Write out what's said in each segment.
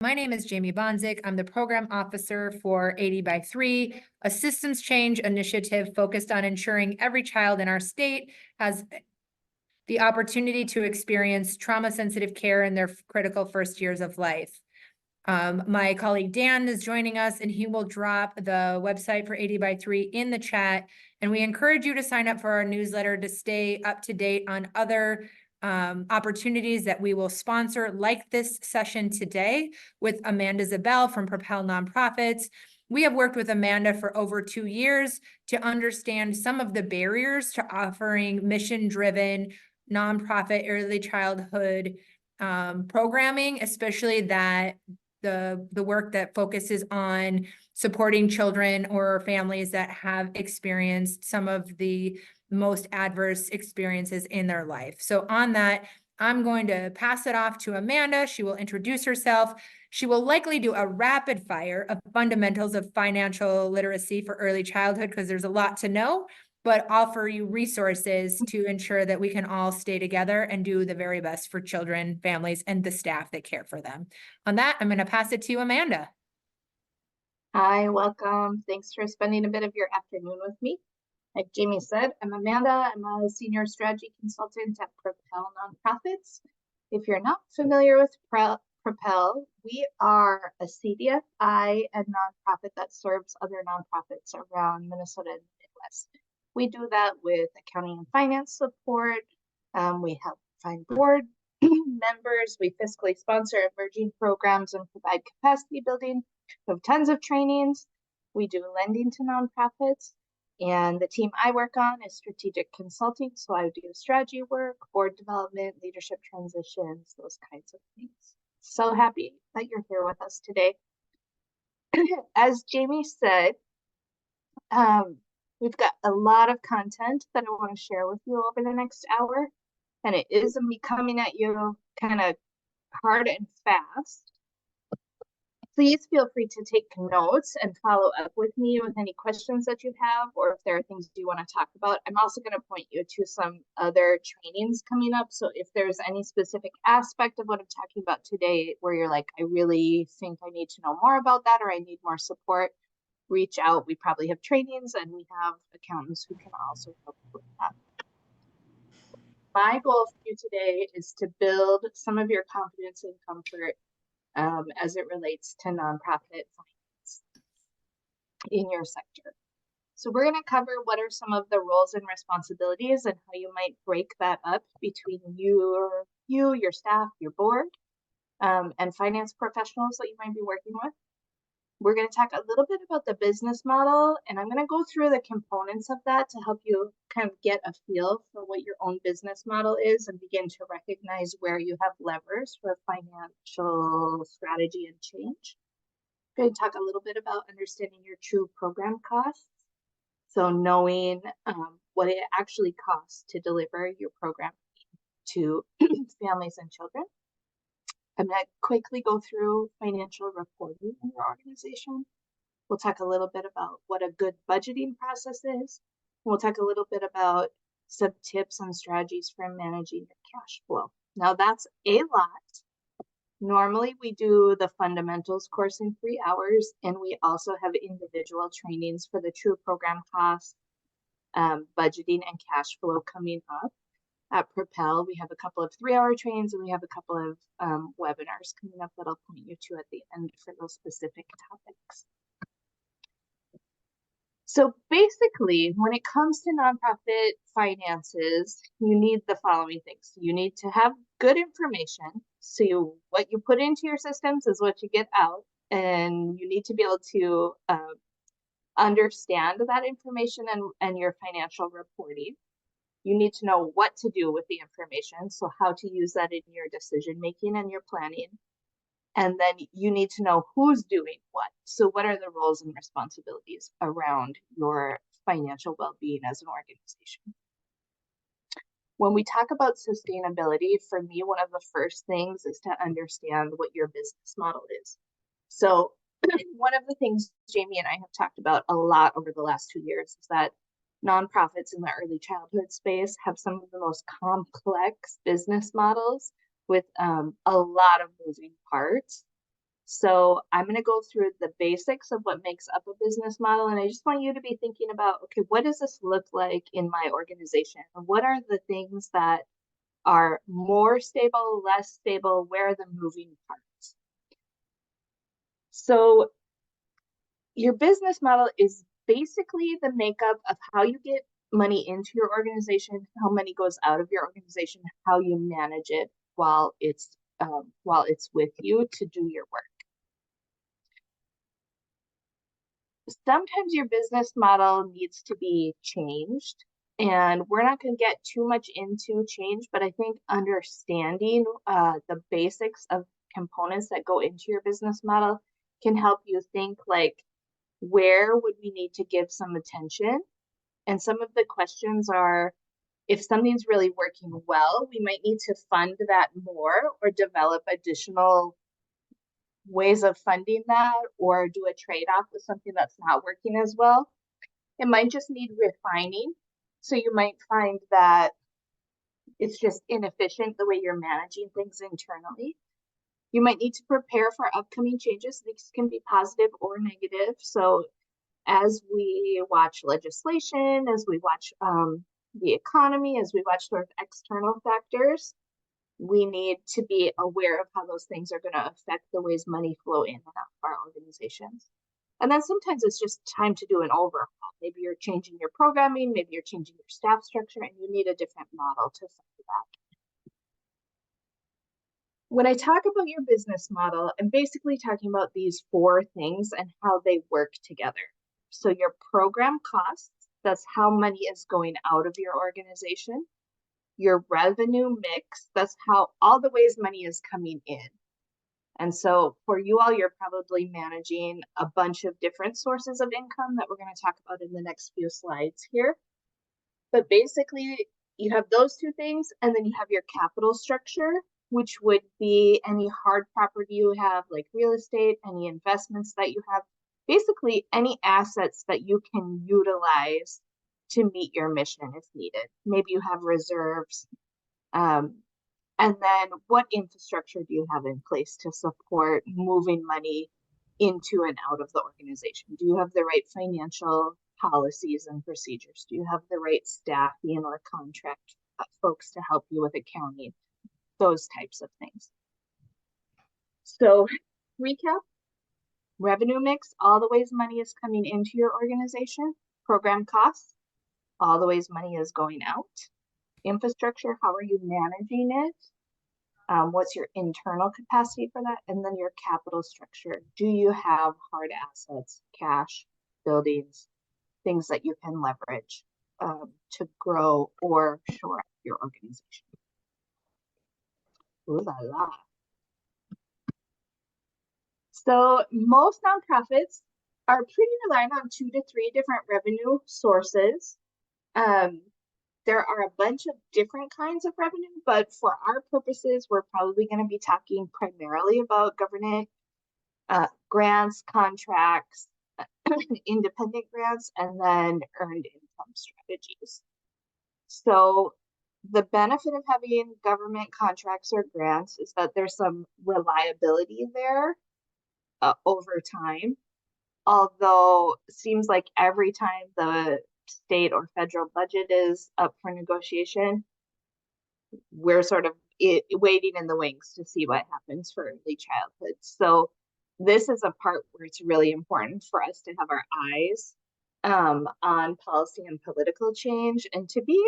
My name is Jamie Bonzik. I'm the program officer for 80 by 3, a systems change initiative focused on ensuring every child in our state has the opportunity to experience trauma-sensitive care in their critical first years of life. My colleague Dan is joining us, and he will drop the website for 80 by 3 in the chat. And we encourage you to sign up for our newsletter to stay up to date on other opportunities that we will sponsor, like this session today with Amanda Ziebell from Propel Nonprofits. We have worked with Amanda for over 2 years to understand some of the barriers to offering mission-driven nonprofit early childhood programming, especially that the work that focuses on supporting children or families that have experienced some of the most adverse experiences in their life. So on that, I'm going to pass it off to Amanda. She will introduce herself. She will likely do a rapid fire of fundamentals of financial literacy for early childhood because there's a lot to know, but offer you resources to ensure that we can all stay together and do the very best for children, families, and the staff that care for them. On that, I'm going to pass it to Amanda. Hi, welcome. Thanks for spending a bit of your afternoon with me. Like Jamie said, I'm Amanda. I'm a senior strategy consultant at Propel Nonprofits. If you're not familiar with Propel, we are a CDFI and nonprofit that serves other nonprofits around Minnesota and the Midwest. We do that with accounting and finance support. We help find board members. We fiscally sponsor emerging programs and provide capacity building. We have tons of trainings. We do lending to nonprofits. And the team I work on is strategic consulting. So I do strategy work, board development, leadership transitions, those kinds of things. So happy that you're here with us today. As Jamie said, we've got a lot of content that I want to share with you over the next hour. And it is me coming at you kind of hard and fast. Please feel free to take notes and follow up with me with any questions that you have, or if there are things you want to talk about. I'm also going to point you to some other trainings coming up. So if there's any specific aspect of what I'm talking about today where you're like, I really think I need to know more about that, or I need more support, reach out. We probably have trainings and we have accountants who can also help with that. My goal for you today is to build some of your confidence and comfort as it relates to nonprofit finance in your sector. So we're going to cover what are some of the roles and responsibilities and how you might break that up between your staff, your board, and finance professionals that you might be working with. We're going to talk a little bit about the business model, and I'm going to go through the components of that to help you kind of get a feel for what your own business model is and begin to recognize where you have levers for financial strategy and change. I'm going to talk a little bit about understanding your true program costs. So knowing what it actually costs to deliver your program to families and children. I'm going to quickly go through financial reporting in your organization. We'll talk a little bit about what a good budgeting process is. We'll talk a little bit about some tips and strategies for managing your cash flow. Now that's a lot. Normally we do the fundamentals course in 3 hours, and we also have individual trainings for the true program costs, budgeting and cash flow coming up. At Propel, we have a couple of 3-hour trainings, and we have a couple of webinars coming up that I'll point you to at the end for those specific topics. So basically, when it comes to nonprofit finances, you need the following things. You need to have good information. So what you put into your systems is what you get out, and you need to be able to understand that information and your financial reporting. You need to know what to do with the information, so how to use that in your decision making and your planning. And then you need to know who's doing what. So what are the roles and responsibilities around your financial well-being as an organization? When we talk about sustainability, for me, one of the first things is to understand what your business model is. So one of the things Jamie and I have talked about a lot over the last 2 years is that nonprofits in the early childhood space have some of the most complex business models with a lot of moving parts. So I'm going to go through the basics of what makes up a business model. And I just want you to be thinking about, okay, what does this look like in my organization? And what are the things that are more stable, less stable? Where are the moving parts? So your business model is basically the makeup of how you get money into your organization, how money goes out of your organization, how you manage it while it's with you to do your work. Sometimes your business model needs to be changed, and we're not going to get too much into change, but I think understanding the basics of components that go into your business model can help you think like, where would we need to give some attention? And some of the questions are, if something's really working well, we might need to fund that more or develop additional ways of funding that, or do a trade-off with something that's not working as well. It might just need refining. So you might find that it's just inefficient the way you're managing things internally. You might need to prepare for upcoming changes. These can be positive or negative. So as we watch legislation, as we watch the economy, as we watch sort of external factors, we need to be aware of how those things are going to affect the ways money flow in and out of our organizations. And then sometimes it's just time to do an overhaul. Maybe you're changing your programming, maybe you're changing your staff structure, and you need a different model to fund that. When I talk about your business model, I'm basically talking about these 4 things and how they work together. So your program costs, that's how money is going out of your organization. Your revenue mix, that's how all the ways money is coming in. And so for you all, you're probably managing a bunch of different sources of income that we're going to talk about in the next few slides here. But basically, you have those 2 things, and then you have your capital structure, which would be any hard property you have, like real estate, any investments that you have, basically any assets that you can utilize to meet your mission if needed. Maybe you have reserves. And then what infrastructure do you have in place to support moving money into and out of the organization? Do you have the right financial policies and procedures? Do you have the right staffing or contract folks to help you with accounting? Those types of things. So recap, revenue mix, all the ways money is coming into your organization. Program costs, all the ways money is going out. Infrastructure, how are you managing it? What's your internal capacity for that? And then your capital structure. Do you have hard assets, cash, buildings, things that you can leverage to grow or shore up your organization? Ooh la la. So most nonprofits are pretty reliant on 2 to 3 different revenue sources. There are a bunch of different kinds of revenue, but for our purposes, we're probably going to be talking primarily about government grants, contracts, independent grants, and then earned income strategies. So the benefit of having government contracts or grants is that there's some reliability there over time. Although it seems like every time the state or federal budget is up for negotiation, we're sort of waiting in the wings to see what happens for early childhood. So this is a part where it's really important for us to have our eyes on policy and political change, and to be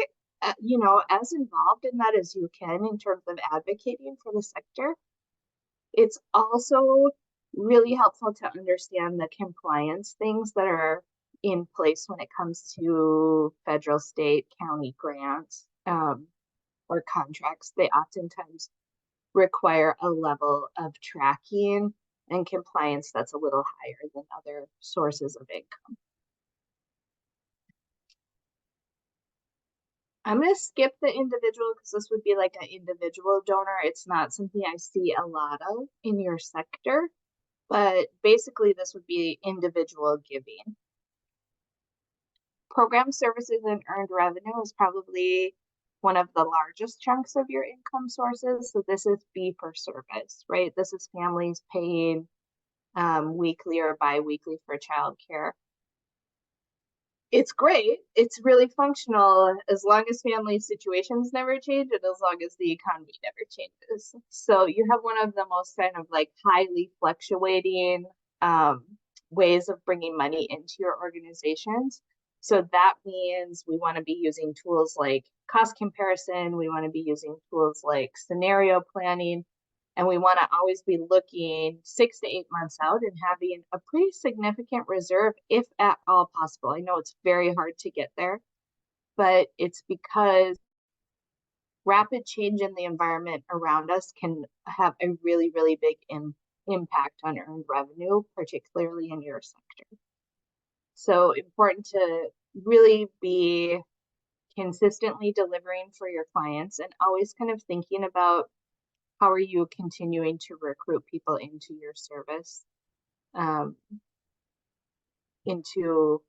as involved in that as you can in terms of advocating for the sector. It's also really helpful to understand the compliance things that are in place when it comes to federal, state, county grants or contracts. They oftentimes require a level of tracking and compliance that's a little higher than other sources of income. I'm going to skip the individual because this would be like an individual donor. It's not something I see a lot of in your sector, but basically this would be individual giving. Program services and earned revenue is probably one of the largest chunks of your income sources. So this is fee for service, right? This is families paying weekly or bi-weekly for childcare. It's great. It's really functional as long as family situations never change and as long as the economy never changes. So you have one of the most kind of like highly fluctuating ways of bringing money into your organizations. So that means we want to be using tools like cost comparison. We want to be using tools like scenario planning. And we want to always be looking 6 to 8 months out and having a pretty significant reserve, if at all possible. I know it's very hard to get there, but it's because rapid change in the environment around us can have a really, really big impact on earned revenue, particularly in your sector. So important to really be consistently delivering for your clients and always kind of thinking about how are you continuing to recruit people into your service, into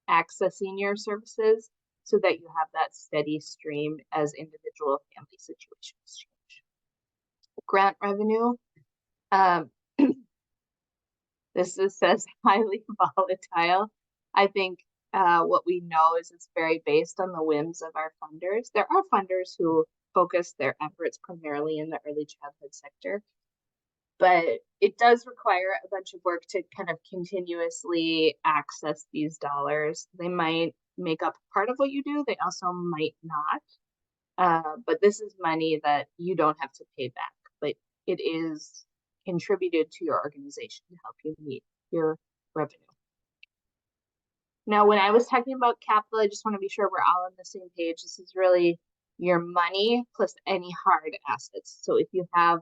accessing your services so that you have that steady stream as individual family situations change. Grant revenue. This says highly volatile. I think what we know is it's very based on the whims of our funders. There are funders who focus their efforts primarily in the early childhood sector, but it does require a bunch of work to kind of continuously access these dollars. They might make up part of what you do, they also might not. But this is money that you don't have to pay back, but it is contributed to your organization to help you meet your revenue. Now, when I was talking about capital, I just want to be sure we're all on the same page. This is really your money plus any hard assets. So if you have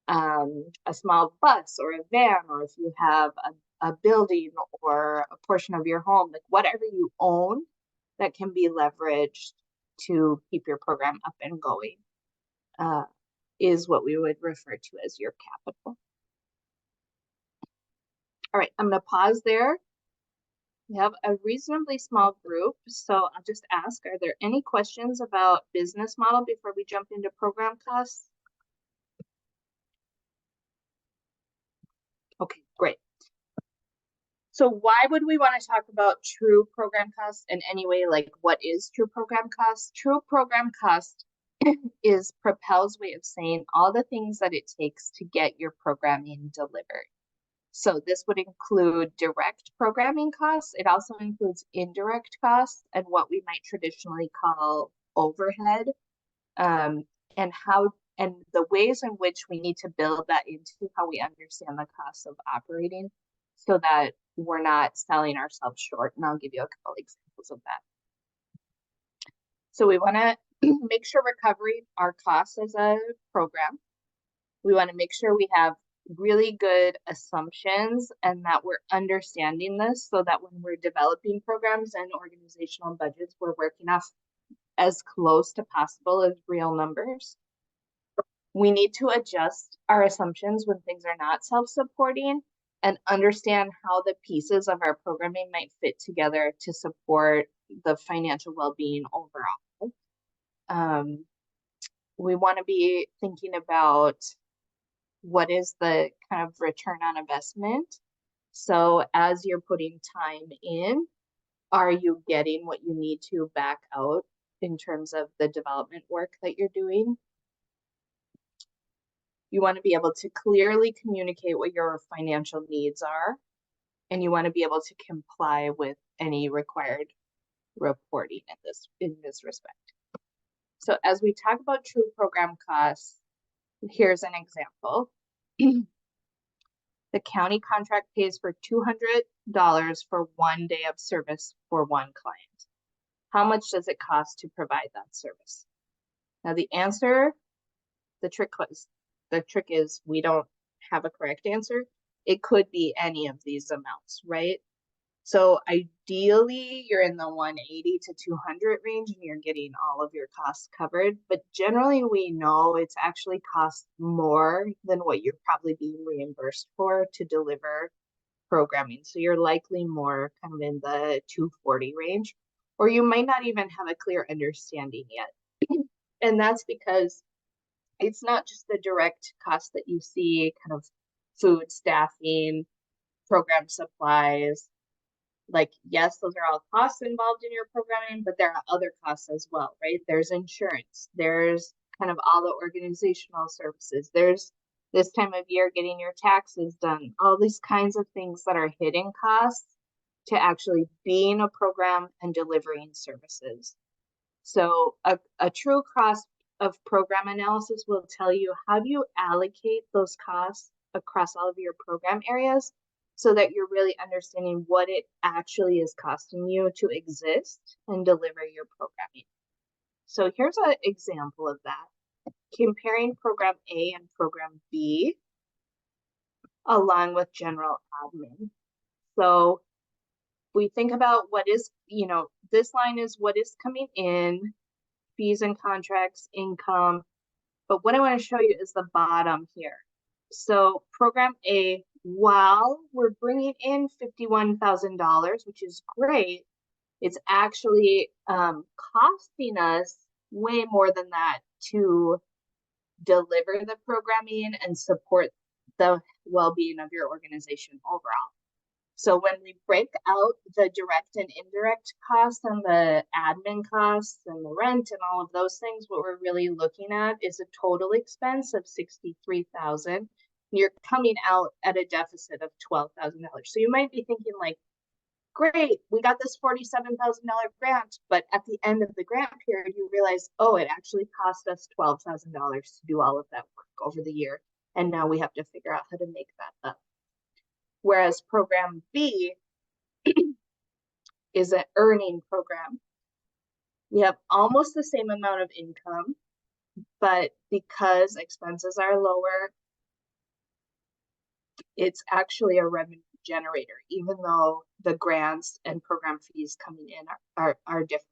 a small bus or a van, or if you have a building or a portion of your home, like whatever you own that can be leveraged to keep your program up and going, is what we would refer to as your capital. All right, I'm going to pause there. We have a reasonably small group, so I'll just ask, are there any questions about business model before we jump into program costs? Okay, great. So why would we want to talk about true program costs? And anyway, like what is true program cost? True program cost is Propel's way of saying all the things that it takes to get your programming delivered. So this would include direct programming costs. It also includes indirect costs and what we might traditionally call overhead, and the ways in which we need to build that into how we understand the costs of operating so that we're not selling ourselves short. And I'll give you a couple examples of that. So we want to make sure we're covering our costs as a program. We want to make sure we have really good assumptions and that we're understanding this so that when we're developing programs and organizational budgets, we're working off as close to possible as real numbers. We need to adjust our assumptions when things are not self-supporting and understand how the pieces of our programming might fit together to support the financial well-being overall. We want to be thinking about what is the kind of return on investment. So as you're putting time in, are you getting what you need to back out in terms of the development work that you're doing? You want to be able to clearly communicate what your financial needs are, and you want to be able to comply with any required reporting in this respect. So as we talk about true program costs, here's an example. The county contract pays for $200 for 1 day of service for one client. How much does it cost to provide that service? Now the answer, the trick is we don't have a correct answer. It could be any of these amounts, right? So ideally you're in the 180 to 200 range and you're getting all of your costs covered, but generally we know it's actually costs more than what you're probably being reimbursed for to deliver programming. So you're likely more kind of in the 240 range, or you might not even have a clear understanding yet. And that's because it's not just the direct cost that you see kind of food, staffing, program supplies. Like, yes, those are all costs involved in your programming, but there are other costs as well, right? There's insurance, there's kind of all the organizational services, there's this time of year getting your taxes done, all these kinds of things that are hidden costs to actually being a program and delivering services. So a true cost of program analysis will tell you how do you allocate those costs across all of your program areas so that you're really understanding what it actually is costing you to exist and deliver your programming. So here's an example of that. Comparing program A and program B along with general admin. So we think about what is, this line is what is coming in, fees and contracts, income. But what I want to show you is the bottom here. So program A, while we're bringing in $51,000, which is great, it's actually costing us way more than that to deliver the programming and support the well-being of your organization overall. So when we break out the direct and indirect costs and the admin costs and the rent and all of those things, what we're really looking at is a total expense of $63,000. You're coming out at a deficit of $12,000. So you might be thinking like, great, we got this $47,000 grant, but at the end of the grant period, you realize, oh, it actually cost us $12,000 to do all of that work over the year. And now we have to figure out how to make that up. Whereas program B is an earning program. We have almost the same amount of income, but because expenses are lower, it's actually a revenue generator, even though the grants and program fees coming in are different.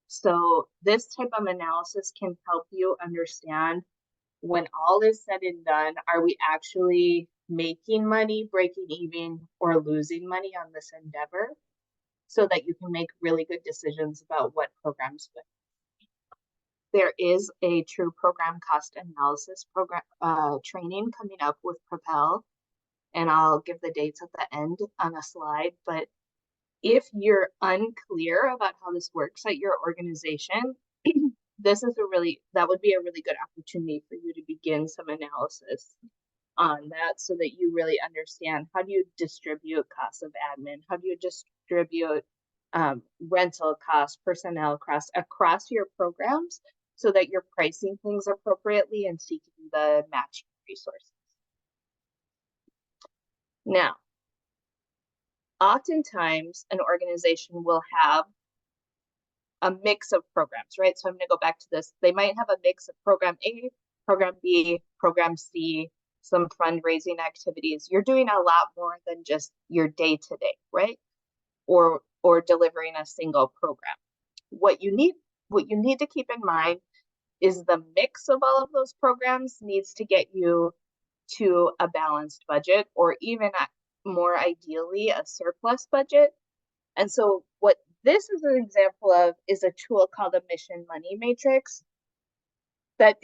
So this type of analysis can help you understand, when all is said and done, are we actually making money, breaking even, or losing money on this endeavor, so that you can make really good decisions about what programs fit. There is a true program cost analysis program training coming up with Propel, and I'll give the dates at the end on a slide. But if you're unclear about how this works at your organization, that would be a really good opportunity for you to begin some analysis on that, so that you really understand, how do you distribute costs of admin, how do you distribute rental costs, personnel costs across your programs, so that you're pricing things appropriately and seeking the matching resources. Now, oftentimes an organization will have a mix of programs, right? So I'm going to go back to this. They might have a mix of program A, program B, program C, some fundraising activities. You're doing a lot more than just your day-to-day, right? Or delivering a single program. What you need to keep in mind is the mix of all of those programs needs to get you to a balanced budget, or even more ideally a surplus budget. And so what this is an example of is a tool called a mission money matrix that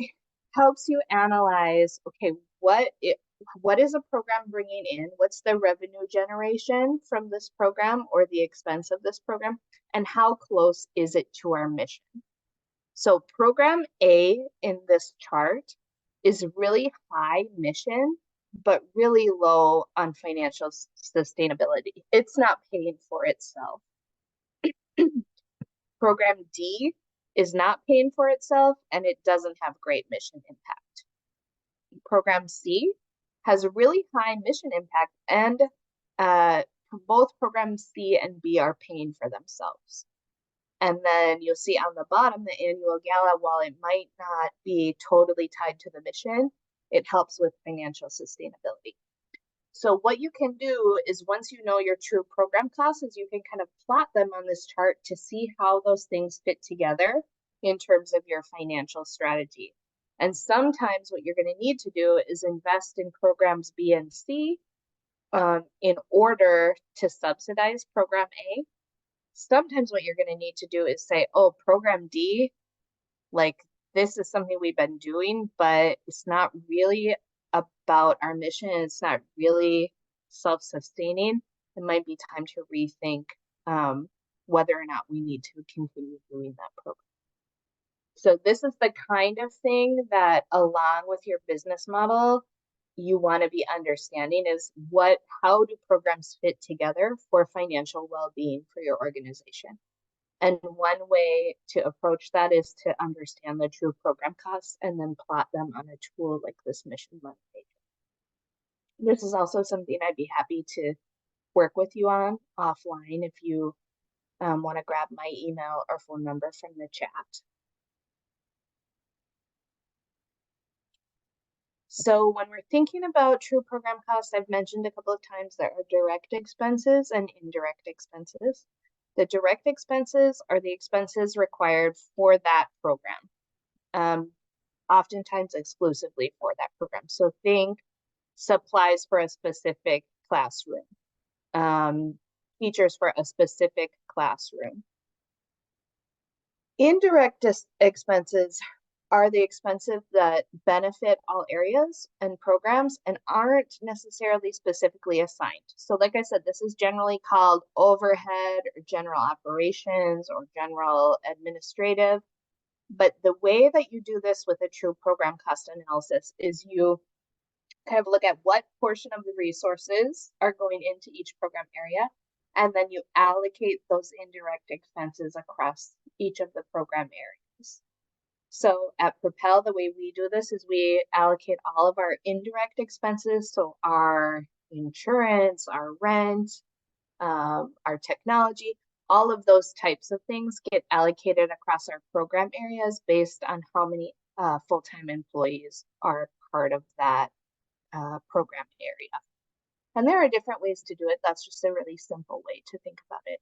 helps you analyze, okay, what is a program bringing in? What's the revenue generation from this program or the expense of this program? And how close is it to our mission? So program A in this chart is really high mission, but really low on financial sustainability. It's not paying for itself. Program D is not paying for itself, and it doesn't have great mission impact. Program C has a really high mission impact, and both program C and B are paying for themselves. And then you'll see on the bottom, the annual gala, while it might not be totally tied to the mission, it helps with financial sustainability. So what you can do is, once you know your true program costs, is you can kind of plot them on this chart to see how those things fit together in terms of your financial strategy. And sometimes what you're going to need to do is invest in programs B and C in order to subsidize program A. Sometimes what you're going to need to do is say, oh, program D, like, this is something we've been doing, but it's not really about our mission and it's not really self-sustaining, it might be time to rethink whether or not we need to continue doing that program. So this is the kind of thing that, along with your business model, you want to be understanding is how do programs fit together for financial well-being for your organization? And one way to approach that is to understand the true program costs and then plot them on a tool like this mission motivation. This is also something I'd be happy to work with you on offline if you want to grab my email or phone number from the chat. So when we're thinking about true program costs, I've mentioned a couple of times there are direct expenses and indirect expenses. The direct expenses are the expenses required for that program, oftentimes exclusively for that program. So think supplies for a specific classroom, teachers for a specific classroom. Indirect expenses are the expenses that benefit all areas and programs and aren't necessarily specifically assigned. So like I said, this is generally called overhead or general operations or general administrative. But the way that you do this with a true program cost analysis is you kind of look at what portion of the resources are going into each program area, and then you allocate those indirect expenses across each of the program areas. So at Propel, the way we do this is we allocate all of our indirect expenses. So our insurance, our rent, our technology, all of those types of things get allocated across our program areas based on how many full-time employees are part of that program area. And there are different ways to do it. That's just a really simple way to think about it.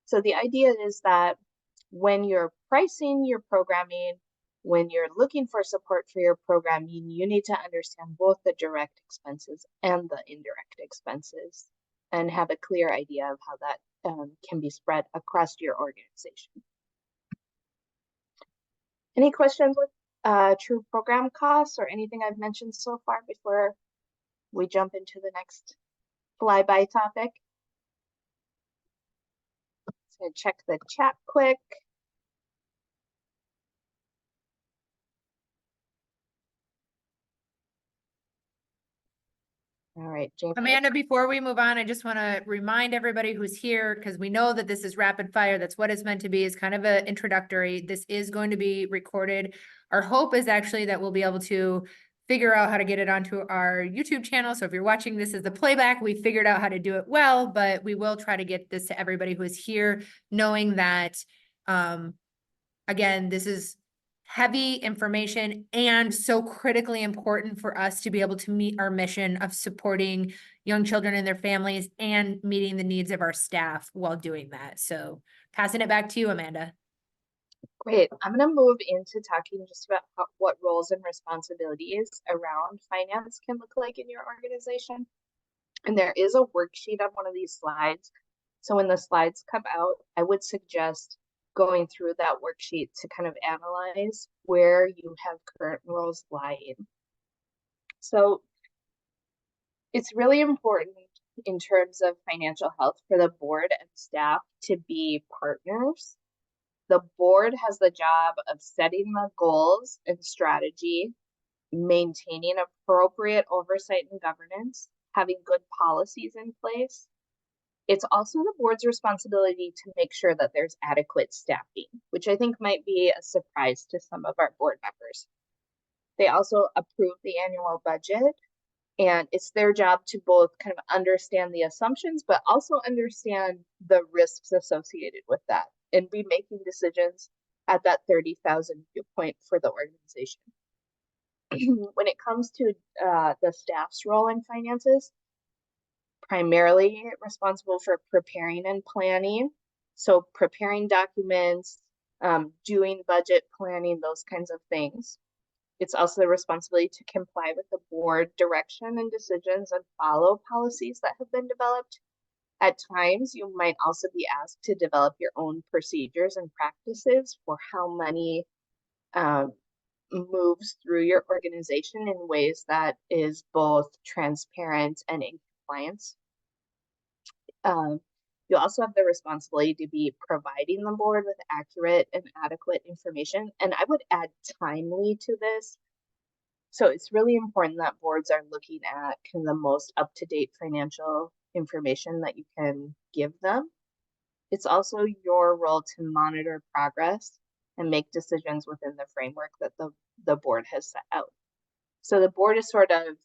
So the idea is that when you're pricing your programming, when you're looking for support for your programming, you need to understand both the direct expenses and the indirect expenses and have a clear idea of how that can be spread across your organization. Any questions with true program costs or anything I've mentioned so far before we jump into the next flyby topic? So check the chat quick. All right, James. Amanda, before we move on, I just want to remind everybody who's here, because we know that this is rapid fire. That's what it's meant to be, is kind of an introductory. This is going to be recorded. Our hope is actually that we'll be able to figure out how to get it onto our YouTube channel. So if you're watching this as the playback, we figured out how to do it well, but we will try to get this to everybody who is here, knowing that, again, this is heavy information and so critically important for us to be able to meet our mission of supporting young children and their families and meeting the needs of our staff while doing that. So passing it back to you, Amanda. Great. I'm going to move into talking just about what roles and responsibilities around finance can look like in your organization. And there is a worksheet on one of these slides. So when the slides come out, I would suggest going through that worksheet to kind of analyze where you have current roles lying. So it's really important in terms of financial health for the board and staff to be partners. The board has the job of setting the goals and strategy, maintaining appropriate oversight and governance, having good policies in place. It's also the board's responsibility to make sure that there's adequate staffing, which I think might be a surprise to some of our board members. They also approve the annual budget, and it's their job to both kind of understand the assumptions, but also understand the risks associated with that and be making decisions at that 30,000 viewpoint for the organization. When it comes to the staff's role in finances, primarily responsible for preparing and planning. So preparing documents, doing budget planning, those kinds of things. It's also the responsibility to comply with the board direction and decisions and follow policies that have been developed. At times, you might also be asked to develop your own procedures and practices for how money moves through your organization in ways that is both transparent and in compliance. You also have the responsibility to be providing the board with accurate and adequate information. And I would add timely to this. So it's really important that boards are looking at kind of the most up-to-date financial information that you can give them. It's also your role to monitor progress and make decisions within the framework that the board has set out. So the board is sort of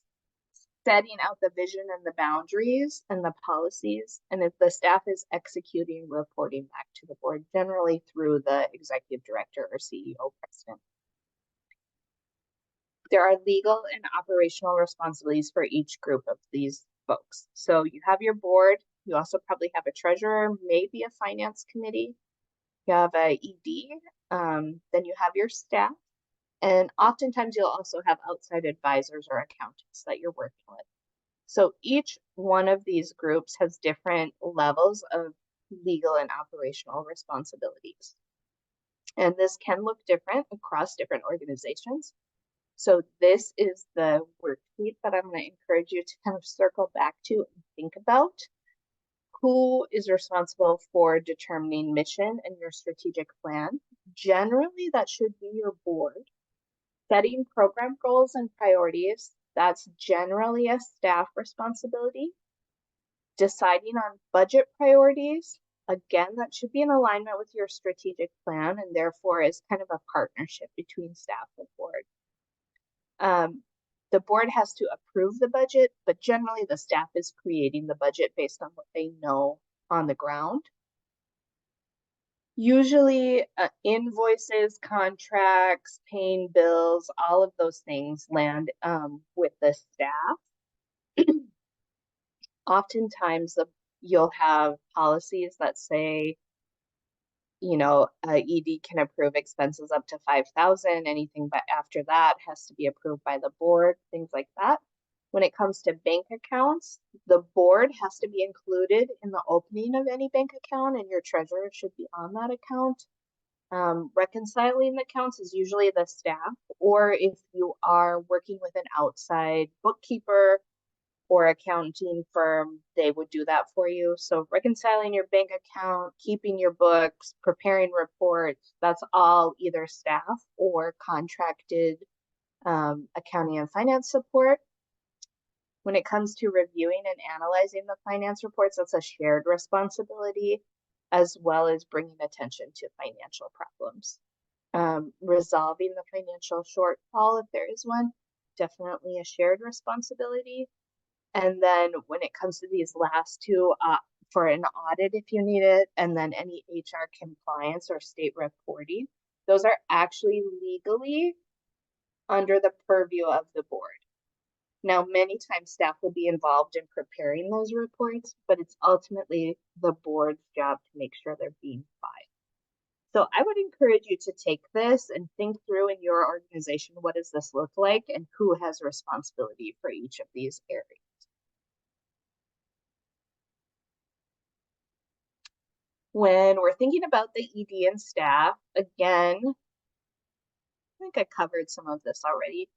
setting out the vision and the boundaries and the policies, and if the staff is executing, reporting back to the board, generally through the executive director or CEO president. There are legal and operational responsibilities for each group of these folks. So you have your board, you also probably have a treasurer, maybe a finance committee, you have a ED, then you have your staff, and oftentimes you'll also have outside advisors or accountants that you're working with. So each one of these groups has different levels of legal and operational responsibilities. And this can look different across different organizations. So this is the worksheet that I'm going to encourage you to kind of circle back to and think about. Who is responsible for determining mission and your strategic plan? Generally, that should be your board. Setting program goals and priorities, that's generally a staff responsibility. Deciding on budget priorities, again, that should be in alignment with your strategic plan and therefore is kind of a partnership between staff and board. The board has to approve the budget, but generally the staff is creating the budget based on what they know on the ground. Usually invoices, contracts, paying bills, all of those things land with the staff. Oftentimes you'll have policies that say, you know, ED can approve expenses up to 5,000, anything but after that has to be approved by the board, things like that. When it comes to bank accounts, the board has to be included in the opening of any bank account, and your treasurer should be on that account. Reconciling the accounts is usually the staff, or if you are working with an outside bookkeeper or accounting firm, they would do that for you. So reconciling your bank account, keeping your books, preparing reports, that's all either staff or contracted accounting and finance support. When it comes to reviewing and analyzing the finance reports, that's a shared responsibility, as well as bringing attention to financial problems. Resolving the financial shortfall, if there is one, definitely a shared responsibility. And then when it comes to these last two, for an audit if you need it, and then any HR compliance or state reporting, those are actually legally under the purview of the board. Now, many times staff will be involved in preparing those reports, but it's ultimately the board's job to make sure they're being filed. So I would encourage you to take this and think through in your organization, what does this look like and who has responsibility for each of these areas? When we're thinking about the ED and staff, again, I think I covered some of this already.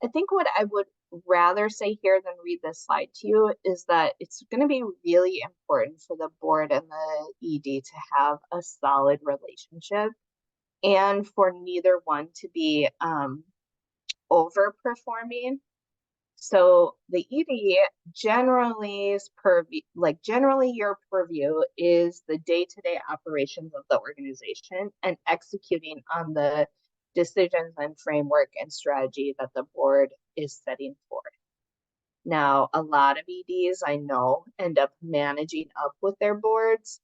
I think what I would rather say here than read this slide to you is that it's going to be really important for the board and the ED to have a solid relationship and for neither one to be overperforming. So the ED generally your purview is the day-to-day operations of the organization and executing on the decisions and framework and strategy that the board is setting forth. Now, a lot of EDs I know end up managing up with their boards,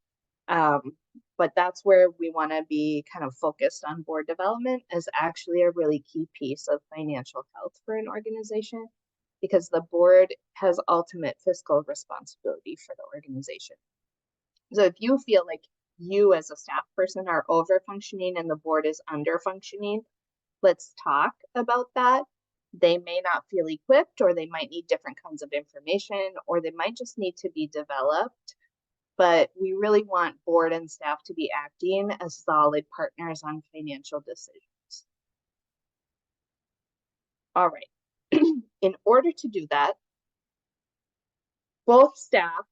but that's where we want to be kind of focused on board development as actually a really key piece of financial health for an organization, because the board has ultimate fiscal responsibility for the organization. So if you feel like you as a staff person are over functioning and the board is under functioning, let's talk about that. They may not feel equipped, or they might need different kinds of information, or they might just need to be developed. But we really want board and staff to be acting as solid partners on financial decisions. All right. In order to do that, both staff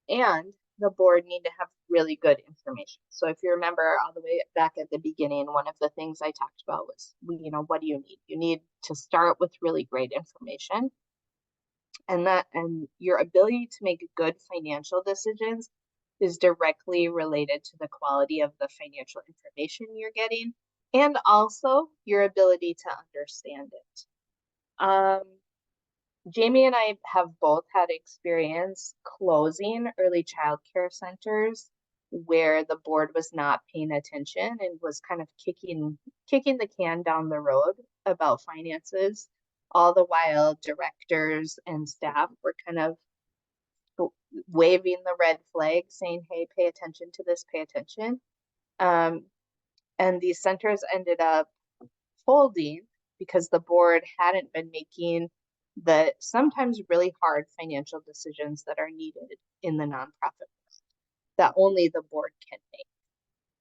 and the board need to have really good information. So if you remember all the way back at the beginning, one of the things I talked about was, what do you need? You need to start with really great information. And your ability to make good financial decisions is directly related to the quality of the financial information you're getting and also your ability to understand it. Jamie and I have both had experience closing early child care centers where the board was not paying attention and was kind of kicking the can down the road about finances, all the while directors and staff were kind of waving the red flag saying, hey, pay attention to this, pay attention. And these centers ended up folding because the board hadn't been making the sometimes really hard financial decisions that are needed in the nonprofit that only the board can make.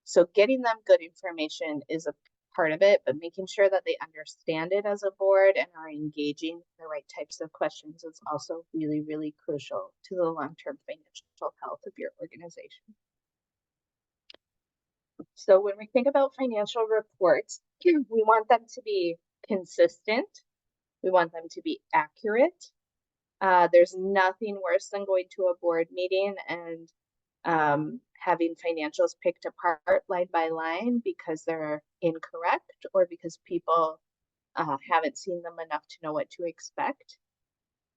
So getting them good information is a part of it, but making sure that they understand it as a board and are engaging the right types of questions is also really, really crucial to the long-term financial health of your organization. So when we think about financial reports, we want them to be consistent. We want them to be accurate. There's nothing worse than going to a board meeting and having financials picked apart line by line because they're incorrect or because people haven't seen them enough to know what to expect.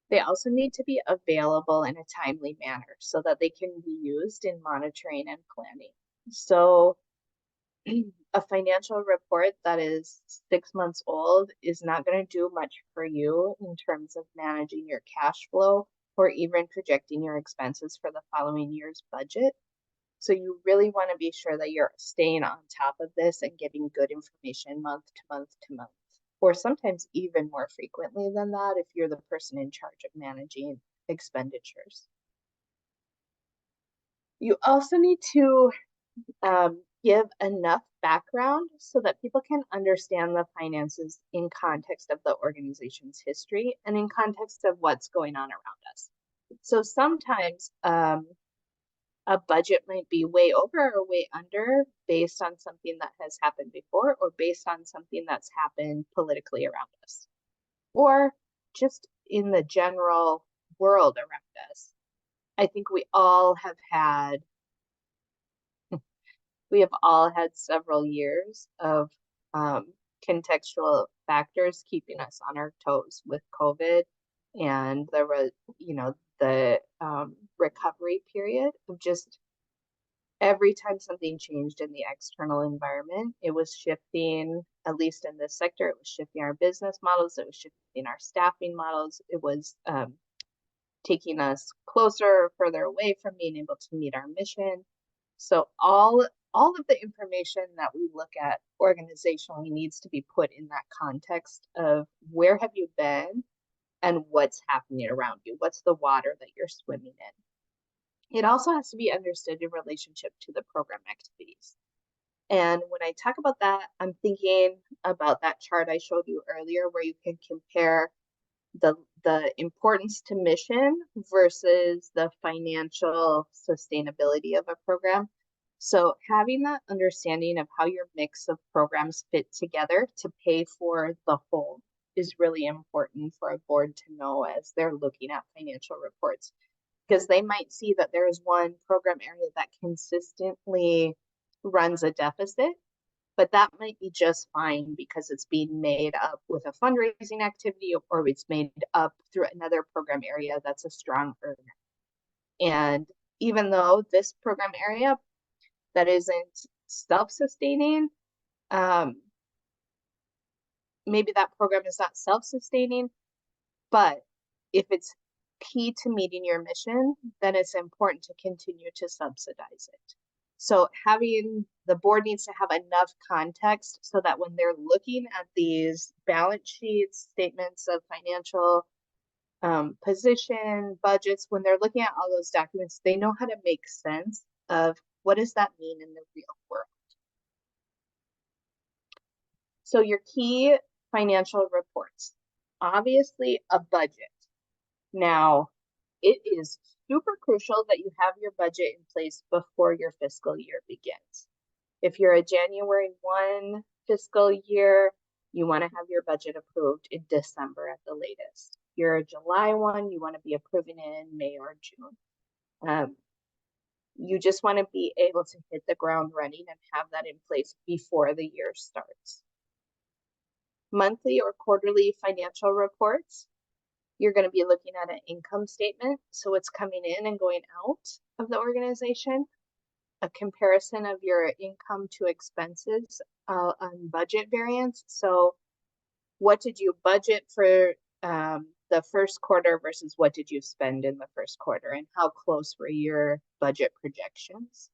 They also need to be available in a timely manner so that they can be used in monitoring and planning. So a financial report that is 6 months old is not going to do much for you in terms of managing your cash flow or even projecting your expenses for the following year's budget. So you really want to be sure that you're staying on top of this and getting good information month to month to month, or sometimes even more frequently than that if you're the person in charge of managing expenditures. You also need to give enough background so that people can understand the finances in context of the organization's history and in context of what's going on around us. So sometimes a budget might be way over or way under based on something that has happened before or based on something that's happened politically around us or just in the general world around us. I think we have all had several years of contextual factors keeping us on our toes with COVID and the recovery period of just every time something changed in the external environment, it was shifting, at least in this sector, it was shifting our business models, it was shifting our staffing models, it was taking us closer or further away from being able to meet our mission. So all of the information that we look at organizationally needs to be put in that context of where have you been and what's happening around you? What's the water that you're swimming in? It also has to be understood in relationship to the program activities. And when I talk about that, I'm thinking about that chart I showed you earlier where you can compare the importance to mission versus the financial sustainability of a program. So having that understanding of how your mix of programs fit together to pay for the whole is really important for a board to know as they're looking at financial reports, because they might see that there is one program area that consistently runs a deficit, but that might be just fine because it's being made up with a fundraising activity or it's made up through another program area that's a strong earner. And even though this program area that isn't self-sustaining, maybe that program is not self-sustaining, but if it's key to meeting your mission, then it's important to continue to subsidize it. So the board needs to have enough context so that when they're looking at these balance sheets, statements of financial position, budgets, when they're looking at all those documents, they know how to make sense of what does that mean in the real world. So your key financial reports. obviously a budget. Now, it is super crucial that you have your budget in place before your fiscal year begins. If you're a January 1 fiscal year, you want to have your budget approved in December at the latest. If you're a July 1, you want to be approving it in May or June. You just want to be able to hit the ground running and have that in place before the year starts. Monthly or quarterly financial reports. You're going to be looking at an income statement, so what's coming in and going out of the organization, a comparison of your income to expenses on budget variance. So what did you budget for the first quarter versus what did you spend in the first quarter, and how close were your budget projections?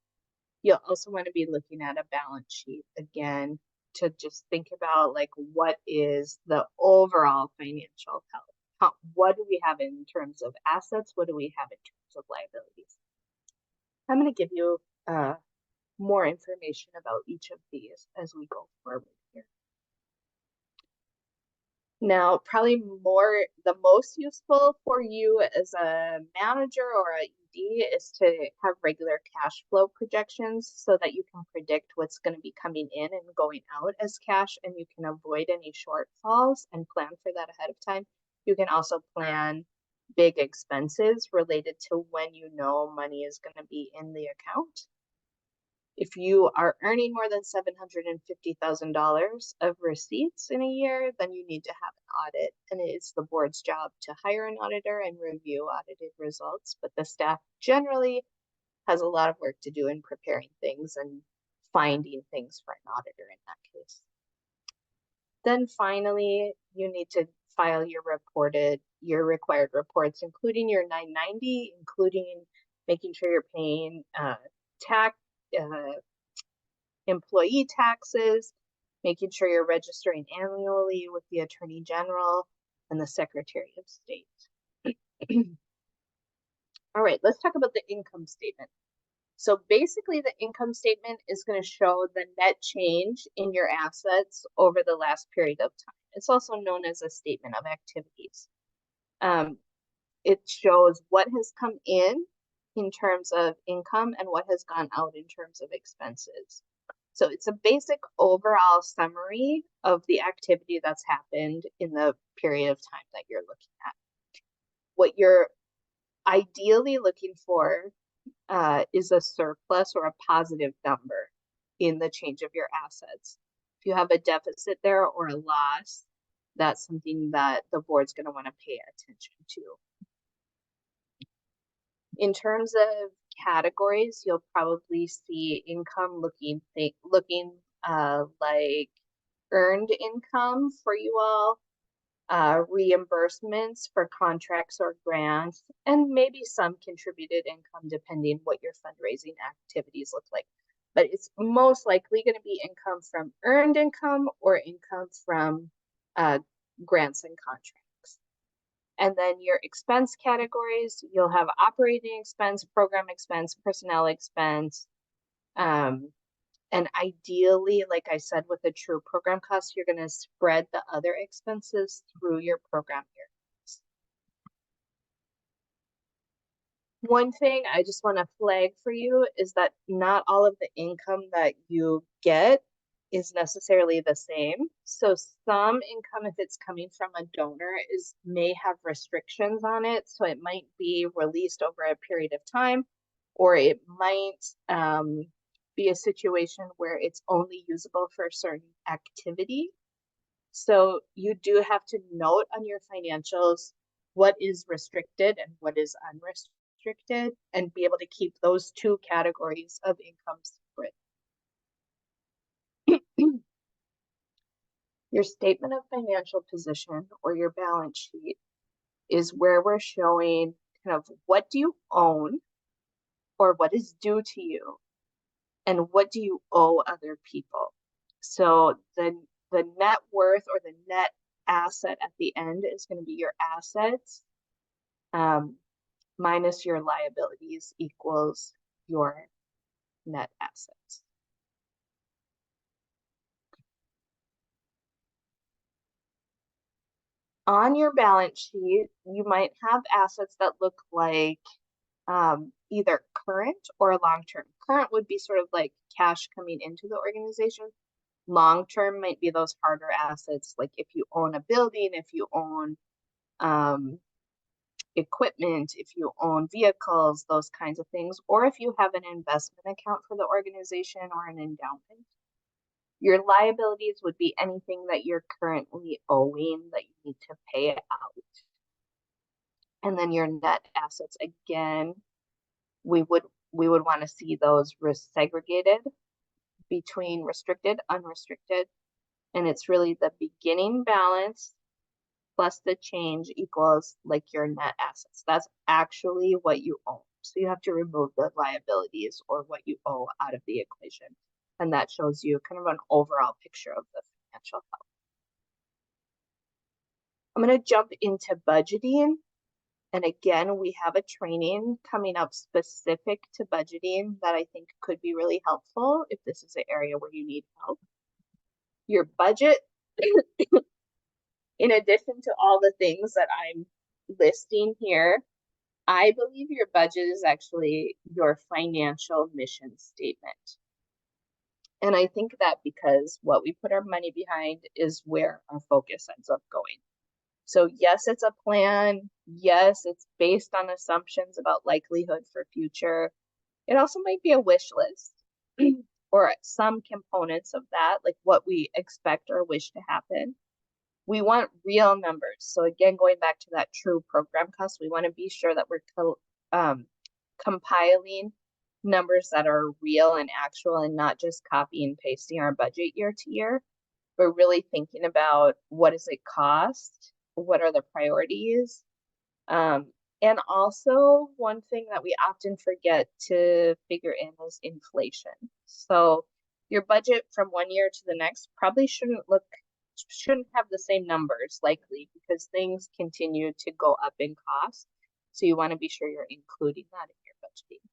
You'll also want to be looking at a balance sheet again to just think about like what is the overall financial health. What do we have in terms of assets? What do we have in terms of liabilities? I'm going to give you more information about each of these as we go forward here. Now, probably the most useful for you as a manager or a ED is to have regular cash flow projections so that you can predict what's going to be coming in and going out as cash, and you can avoid any shortfalls and plan for that ahead of time. You can also plan big expenses related to when you know money is going to be in the account. If you are earning more than $750,000 of receipts in a year, then you need to have an audit, and it's the board's job to hire an auditor and review audited results. But the staff generally has a lot of work to do in preparing things and finding things for an auditor in that case. Then finally, you need to file your required reports, including your 990, including making sure you're paying employee taxes, making sure you're registering annually with the Attorney General and the Secretary of State. All right, let's talk about the income statement. So basically the income statement is going to show the net change in your assets over the last period of time. It's also known as a statement of activities. It shows what has come in terms of income and what has gone out in terms of expenses. So it's a basic overall summary of the activity that's happened in the period of time that you're looking at. What you're ideally looking for is a surplus or a positive number in the change of your assets. If you have a deficit there or a loss, that's something that the board's going to want to pay attention to. In terms of categories, you'll probably see income looking like earned income for you all, reimbursements for contracts or grants, and maybe some contributed income depending what your fundraising activities look like. But it's most likely going to be income from earned income or income from grants and contracts. And then your expense categories, you'll have operating expense, program expense, personnel expense. And ideally, like I said, with a true program cost, you're going to spread the other expenses through your program year. One thing I just want to flag for you is that not all of the income that you get is necessarily the same. So some income, if it's coming from a donor, may have restrictions on it. So it might be released over a period of time, or it might be a situation where it's only usable for a certain activity. So you do have to note on your financials what is restricted and what is unrestricted, and be able to keep those two categories of income separate. Your statement of financial position or your balance sheet is where we're showing kind of what do you own or what is due to you and what do you owe other people. So the net worth or the net asset at the end is going to be your assets minus your liabilities equals your net assets. On your balance sheet, you might have assets that look like either current or long-term. Current would be sort of like cash coming into the organization. Long-term might be those harder assets, like if you own a building, if you own equipment, if you own vehicles, those kinds of things, or if you have an investment account for the organization or an endowment. Your liabilities would be anything that you're currently owing that you need to pay out. And then your net assets, again, we would want to see those segregated between restricted, unrestricted, and it's really the beginning balance plus the change equals like your net assets. That's actually what you own. So you have to remove the liabilities or what you owe out of the equation. And that shows you kind of an overall picture of the financial health. I'm going to jump into budgeting. And again, we have a training coming up specific to budgeting that I think could be really helpful if this is an area where you need help. Your budget, in addition to all the things that I'm listing here, I believe your budget is actually your financial mission statement. And I think that because what we put our money behind is where our focus ends up going. So yes, it's a plan. Yes, it's based on assumptions about likelihood for future. It also might be a wish list or some components of that, like what we expect or wish to happen. We want real numbers. So again, going back to that true program cost, we want to be sure that we're compiling numbers that are real and actual and not just copy and pasting our budget year to year. We're really thinking about what does it cost? What are the priorities? And also one thing that we often forget to figure in is inflation. So your budget from one year to the next probably shouldn't have the same numbers likely because things continue to go up in cost. So you want to be sure you're including that in your budgeting.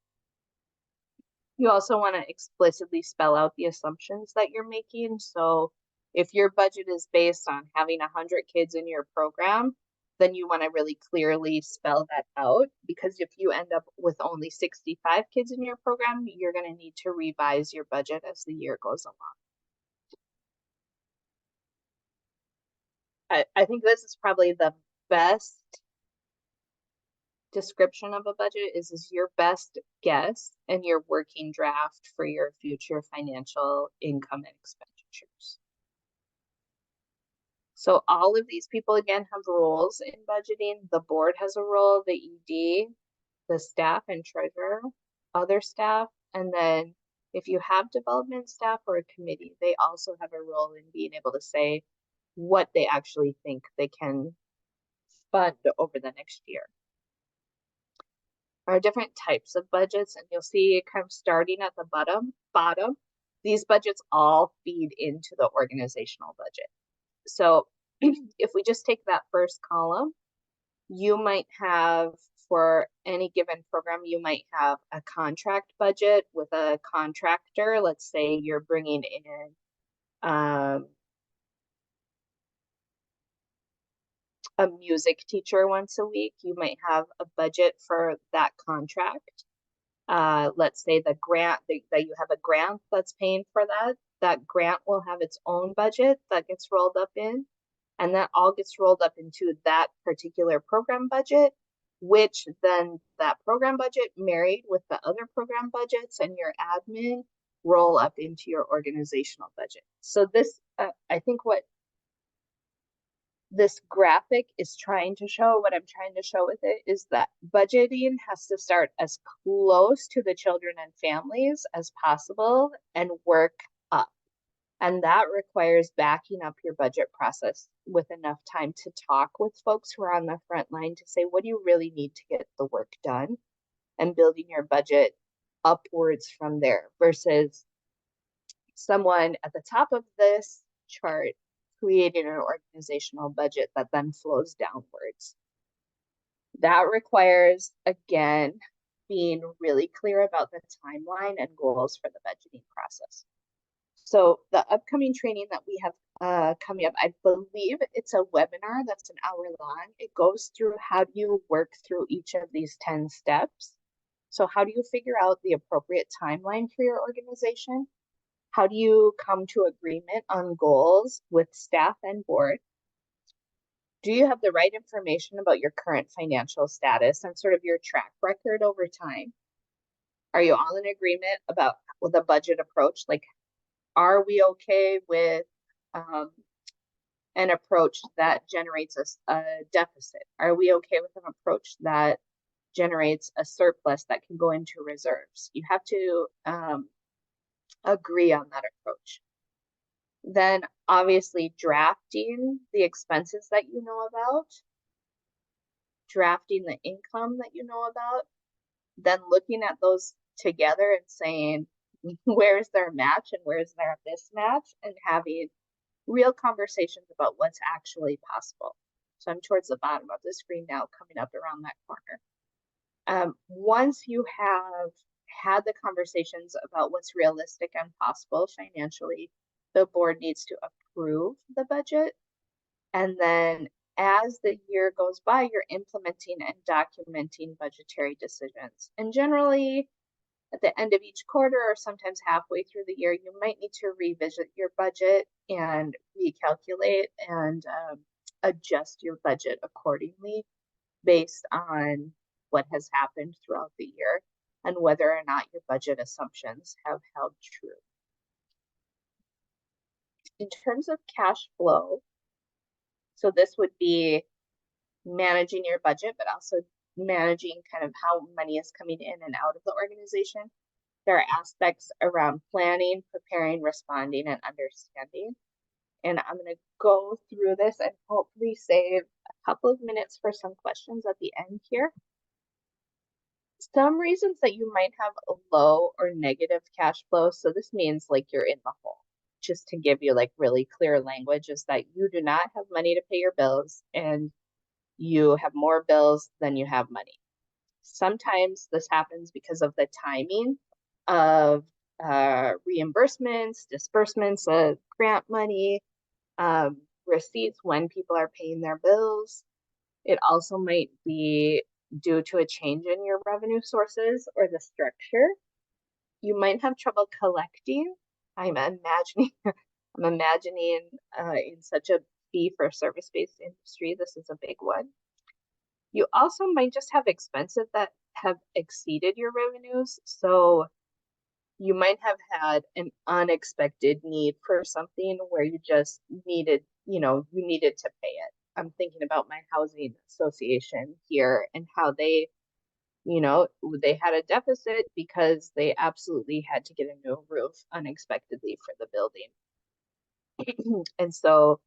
You also want to explicitly spell out the assumptions that you're making. So if your budget is based on having 100 kids in your program, then you want to really clearly spell that out, because if you end up with only 65 kids in your program, you're going to need to revise your budget as the year goes along. I think this is probably the best description of a budget is your best guess and your working draft for your future financial income and expenditures. So all of these people, again, have roles in budgeting. The board has a role, the ED, the staff and treasurer, other staff, and then if you have development staff or a committee, they also have a role in being able to say what they actually think they can fund over the next year. There are different types of budgets, and you'll see kind of starting at the bottom, these budgets all feed into the organizational budget. So if we just take that first column, you might have, for any given program, you might have a contract budget with a contractor. Let's say you're bringing in a music teacher once a week. You might have a budget for that contract. Let's say the grant that you have a grant that's paying for that grant will have its own budget that gets rolled up in, and that all gets rolled up into that particular program budget, which then that program budget married with the other program budgets and your admin roll up into your organizational budget. So this, I think what this graphic is trying to show, what I'm trying to show with it, is that budgeting has to start as close to the children and families as possible and work up. And that requires backing up your budget process with enough time to talk with folks who are on the front line to say, what do you really need to get the work done? And building your budget upwards from there versus someone at the top of this chart creating an organizational budget that then flows downwards. That requires, again, being really clear about the timeline and goals for the budgeting process. So the upcoming training that we have coming up, I believe it's a webinar that's an hour long. It goes through how do you work through each of these 10 steps. So how do you figure out the appropriate timeline for your organization? How do you come to agreement on goals with staff and board? Do you have the right information about your current financial status and sort of your track record over time? Are you all in agreement about the budget approach? Like, are we okay with an approach that generates a deficit? Are we okay with an approach that generates a surplus that can go into reserves? You have to agree on that approach. Then obviously drafting the expenses that you know about, drafting the income that you know about, then looking at those together and saying, where's their match and where's their mismatch, and having real conversations about what's actually possible. So I'm towards the bottom of the screen now, coming up around that corner. Once you have had the conversations about what's realistic and possible financially, the board needs to approve the budget. And then as the year goes by, you're implementing and documenting budgetary decisions. And generally, at the end of each quarter or sometimes halfway through the year, you might need to revisit your budget and recalculate and adjust your budget accordingly based on what has happened throughout the year and whether or not your budget assumptions have held true. In terms of cash flow, so this would be managing your budget, but also managing kind of how money is coming in and out of the organization. There are aspects around planning, preparing, responding, and understanding. And I'm going to go through this and hopefully save a couple of minutes for some questions at the end here. Some reasons that you might have a low or negative cash flow. So this means like you're in the hole. Just to give you like really clear language, is that you do not have money to pay your bills and you have more bills than you have money. Sometimes this happens because of the timing of reimbursements, disbursements of grant money, receipts when people are paying their bills. It also might be due to a change in your revenue sources or the structure. You might have trouble collecting. I'm imagining in such a fee for service-based industry, this is a big one. You also might just have expenses that have exceeded your revenues. So you might have had an unexpected need for something where you just needed, you needed to pay it. I'm thinking about my housing association here and how they had a deficit because they absolutely had to get a new roof unexpectedly for the building. And so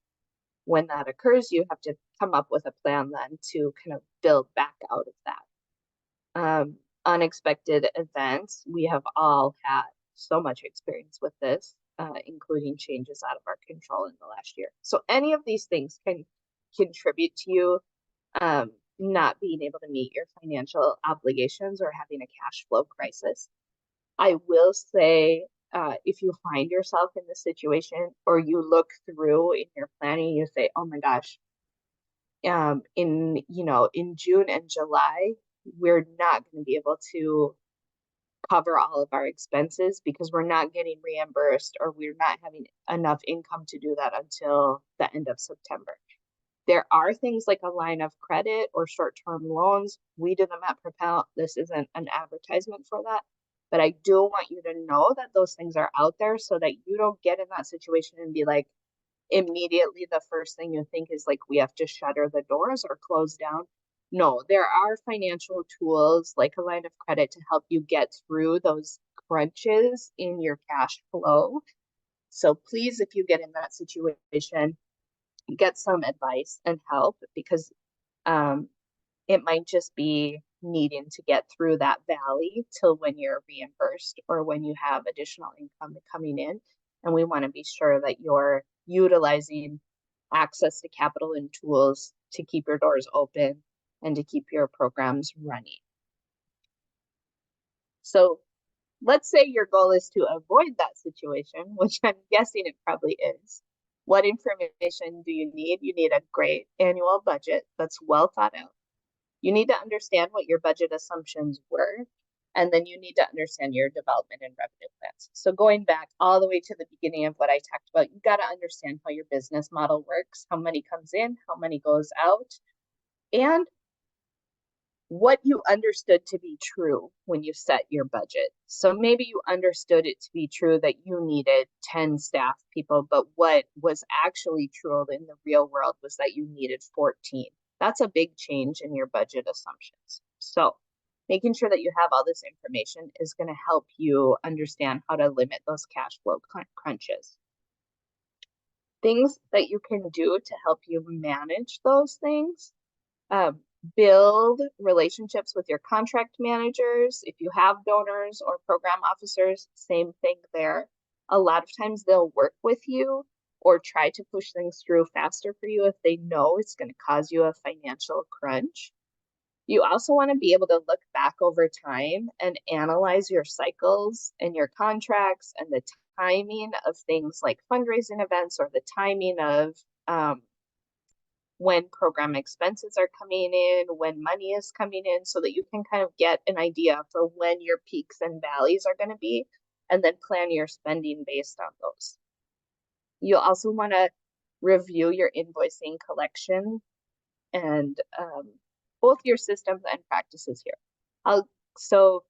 when that occurs, you have to come up with a plan then to kind of build back out of that. Unexpected events, we have all had so much experience with this, including changes out of our control in the last year. So any of these things can contribute to you not being able to meet your financial obligations or having a cash flow crisis. I will say, if you find yourself in this situation or you look through in your planning, you say, oh my gosh, in June and July, we're not going to be able to cover all of our expenses because we're not getting reimbursed or we're not having enough income to do that until the end of September. There are things like a line of credit or short-term loans. We do them at Propel. This isn't an advertisement for that, but I do want you to know that those things are out there so that you don't get in that situation and be like, immediately the first thing you think is like, we have to shutter the doors or close down. No, there are financial tools like a line of credit to help you get through those crunches in your cash flow. So please, if you get in that situation, get some advice and help because it might just be needing to get through that valley till when you're reimbursed or when you have additional income coming in. And we want to be sure that you're utilizing access to capital and tools to keep your doors open and to keep your programs running. So let's say your goal is to avoid that situation, which I'm guessing it probably is. What information do you need? You need a great annual budget that's well thought out. You need to understand what your budget assumptions were, and then you need to understand your development and revenue plans. So going back all the way to the beginning of what I talked about, you got to understand how your business model works, how money comes in, how money goes out, and what you understood to be true when you set your budget. So maybe you understood it to be true that you needed 10 staff people, but what was actually true in the real world was that you needed 14. That's a big change in your budget assumptions. So making sure that you have all this information is going to help you understand how to limit those cash flow crunches. Things that you can do to help you manage those things. Build relationships with your contract managers. If you have donors or program officers, same thing there. A lot of times they'll work with you or try to push things through faster for you if they know it's going to cause you a financial crunch. You also want to be able to look back over time and analyze your cycles and your contracts and the timing of things like fundraising events or the timing of when program expenses are coming in, when money is coming in, so that you can kind of get an idea for when your peaks and valleys are going to be, and then plan your spending based on those. You also want to review your invoicing collection and both your systems and practices here. So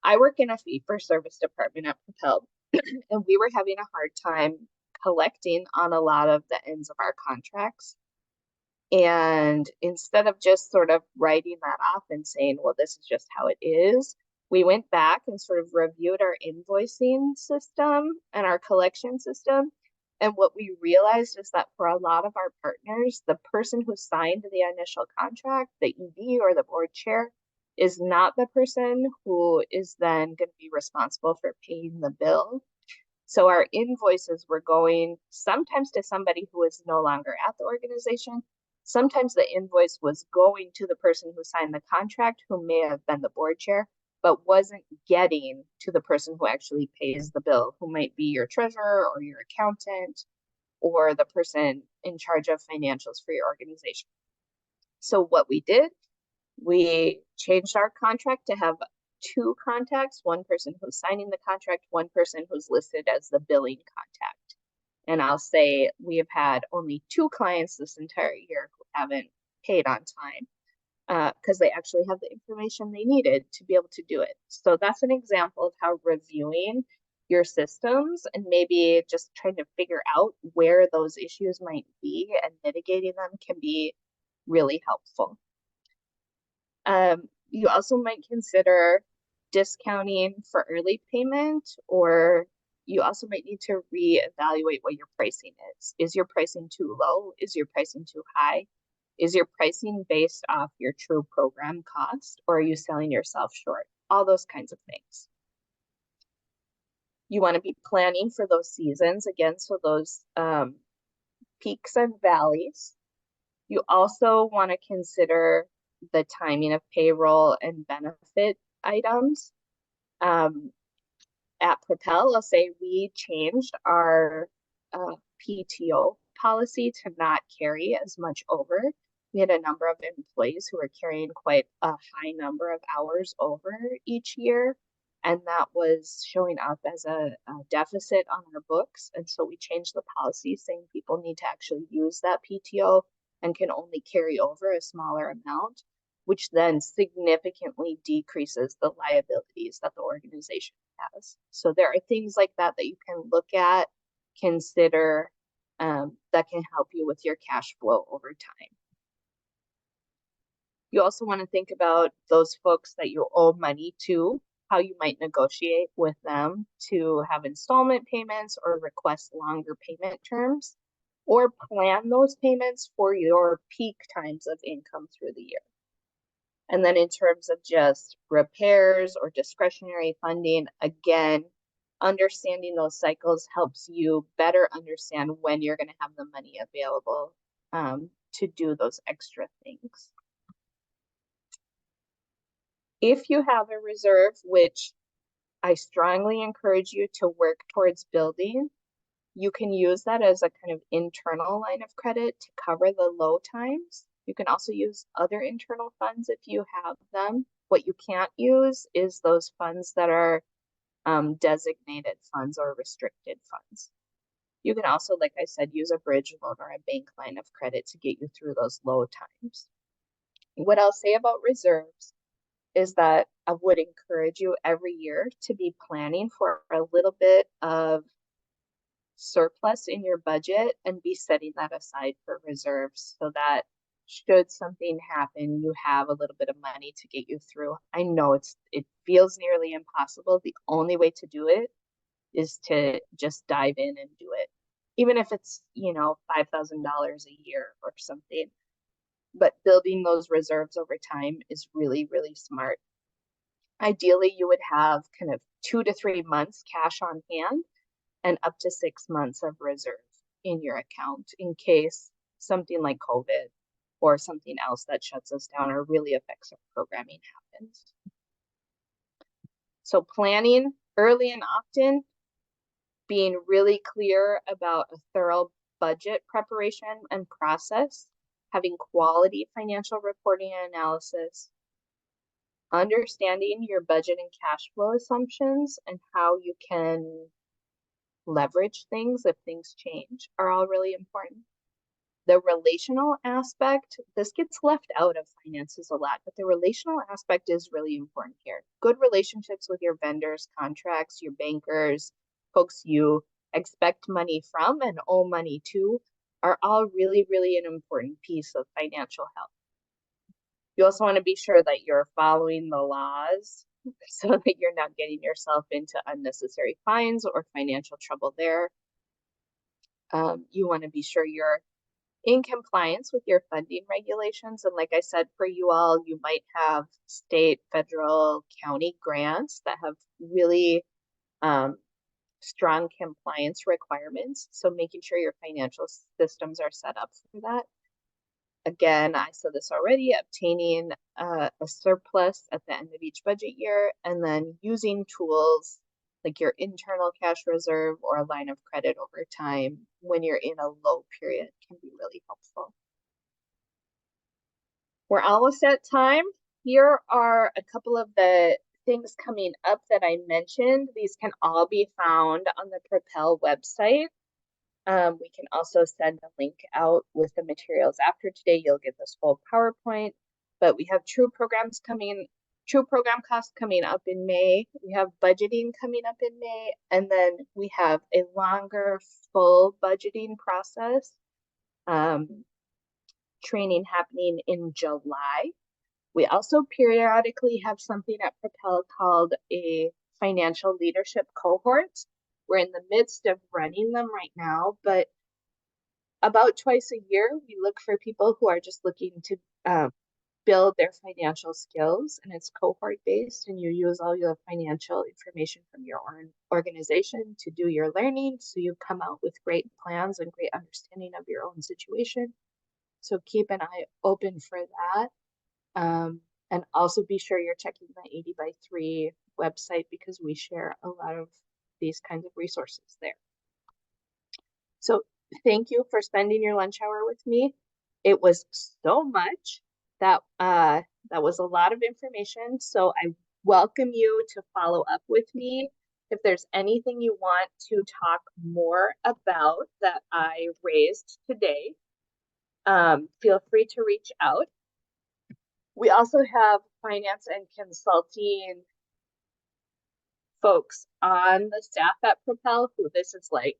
I work in a fee-for-service department at Propel, and we were having a hard time collecting on a lot of the ends of our contracts. And instead of just sort of writing that off and saying, well, this is just how it is, we went back and sort of reviewed our invoicing system and our collection system. And what we realized is that for a lot of our partners, the person who signed the initial contract, the ED or the board chair, is not the person who is then going to be responsible for paying the bill. So our invoices were going sometimes to somebody who is no longer at the organization. Sometimes the invoice was going to the person who signed the contract, who may have been the board chair, but wasn't getting to the person who actually pays the bill, who might be your treasurer or your accountant or the person in charge of financials for your organization. So what we did, we changed our contract to have 2 contacts, one person who's signing the contract, one person who's listed as the billing contact. And I'll say we have had only 2 clients this entire year who haven't paid on time because they actually have the information they needed to be able to do it. So that's an example of how reviewing your systems and maybe just trying to figure out where those issues might be and mitigating them can be really helpful. You also might consider discounting for early payment, or you also might need to reevaluate what your pricing is. Is your pricing too low? Is your pricing too high? Is your pricing based off your true program cost, or are you selling yourself short? All those kinds of things. You want to be planning for those seasons again, so those peaks and valleys. You also want to consider the timing of payroll and benefit items. At Propel, I'll say we changed our PTO policy to not carry as much over. We had a number of employees who were carrying quite a high number of hours over each year, and that was showing up as a deficit on our books. And so we changed the policy saying people need to actually use that PTO and can only carry over a smaller amount, which then significantly decreases the liabilities that the organization has. So there are things like that that you can look at, consider, that can help you with your cash flow over time. You also want to think about those folks that you owe money to, how you might negotiate with them to have installment payments or request longer payment terms, or plan those payments for your peak times of income through the year. And then in terms of just repairs or discretionary funding, again, understanding those cycles helps you better understand when you're going to have the money available to do those extra things. If you have a reserve, which I strongly encourage you to work towards building. You can use that as a kind of internal line of credit to cover the low times. You can also use other internal funds if you have them. What you can't use is those funds that are designated funds or restricted funds. You can also, like I said, use a bridge loan or a bank line of credit to get you through those low times. What I'll say about reserves is that I would encourage you every year to be planning for a little bit of surplus in your budget and be setting that aside for reserves so that should something happen, you have a little bit of money to get you through. I know it feels nearly impossible. The only way to do it is to just dive in and do it. Even if it's, you know, $5,000 a year or something. But building those reserves over time is really, really smart. Ideally, you would have kind of 2 to 3 months cash on hand and up to 6 months of reserve in your account in case something like COVID or something else that shuts us down or really affects our programming happens. So planning early and often, being really clear about a thorough budget preparation and process, having quality financial reporting and analysis, understanding your budget and cash flow assumptions and how you can leverage things if things change are all really important. The relational aspect, this gets left out of finances a lot, but the relational aspect is really important here. Good relationships with your vendors, contracts, your bankers, folks you expect money from and owe money to are all really, really an important piece of financial health. You also want to be sure that you're following the laws so that you're not getting yourself into unnecessary fines or financial trouble there. You want to be sure you're in compliance with your funding regulations. And like I said, for you all, you might have state, federal, county grants that have really strong compliance requirements. So making sure your financial systems are set up for that. Again, I said this already, obtaining a surplus at the end of each budget year, and then using tools like your internal cash reserve or a line of credit over time when you're in a low period can be really helpful. We're almost at time. Here are a couple of the things coming up that I mentioned. These can all be found on the Propel website. We can also send a link out with the materials after today. You'll get this full PowerPoint, but we have true program costs coming up in May. We have budgeting coming up in May, and then we have a longer full budgeting process training happening in July. We also periodically have something at Propel called a financial leadership cohort. We're in the midst of running them right now, but about twice a year, we look for people who are just looking to build their financial skills, and it's cohort based, and you use all your financial information from your organization to do your learning, so you come out with great plans and great understanding of your own situation. So keep an eye open for that. And also be sure you're checking the 80x3 website because we share a lot of these kinds of resources there. So thank you for spending your lunch hour with me. It was so much that was a lot of information. So I welcome you to follow up with me. If there's anything you want to talk more about that I raised today, feel free to reach out. We also have finance and consulting folks on the staff at Propel who this is like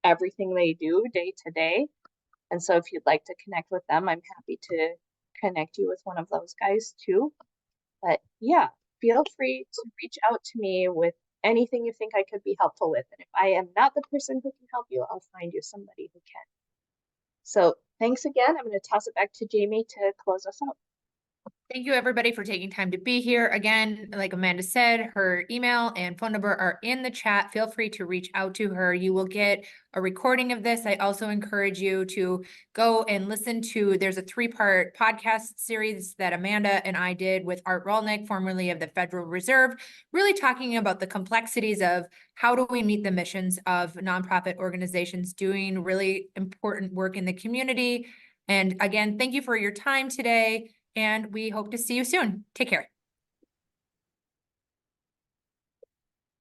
everything they do day to day. And so if you'd like to connect with them, I'm happy to connect you with one of those guys too. But yeah, feel free to reach out to me with anything you think I could be helpful with. And if I am not the person who can help you, I'll find you somebody who can. So thanks again. I'm going to toss it back to Jamie to close us out. Thank you, everybody, for taking time to be here. Again, like Amanda said, her email and phone number are in the chat. Feel free to reach out to her. You will get a recording of this. I also encourage you to go and listen to, there's a 3-part podcast series that Amanda and I did with Art Rolnick, formerly of the Federal Reserve, really talking about the complexities of how do we meet the missions of nonprofit organizations doing really important work in the community. And again, thank you for your time today. And we hope to see you soon. Take care.